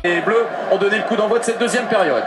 Les Bleus ont donné le coup d'envoi de cette deuxième période.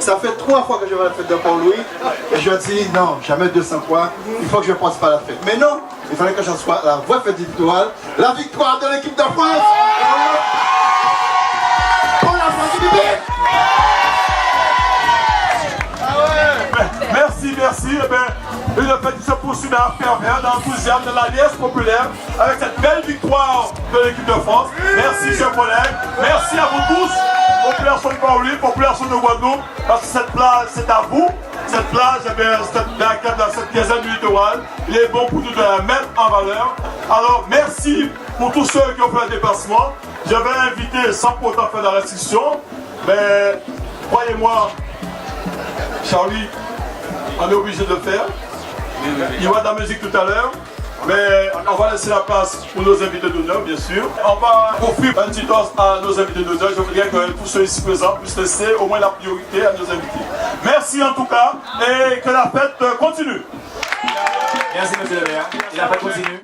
Ça fait 3 fois que je vais à la fête de Port-Louis et je dis non, jamais 200 points, il faut que je participe à la fête. Mais non, il fallait que je sois la vraie fête victoire, la victoire de l'équipe de France. Pour la France du public. Merci, merci. Eh bien, une fête qui se poursuit dans la ferveur, dans l'enthousiasme, dans la liesse populaire, avec cette belle victoire de l'équipe de France. Merci, chers collègues. Merci à vous tous, population de Port-Louis, population de Guadeloupe, parce que cette plage, c'est à vous. Cette plage, eh bien, cette quinzaine du littoral, il est bon pour nous de la mettre en valeur. Alors, merci pour tous ceux qui ont fait le déplacement. Je vais inviter, sans pourtant faire la restriction, mais croyez-moi, Charlie, on est obligé de le faire. Il y aura de la musique tout à l'heure, mais on va laisser la place pour nos invités d'honneur, bien sûr. On va offrir un petit toast à nos invités d'honneur. Je voudrais que tous ceux ici présents puissent laisser au moins la priorité à nos invités. Merci en tout cas et que la fête continue. Merci monsieur le maire. Et la fête continue.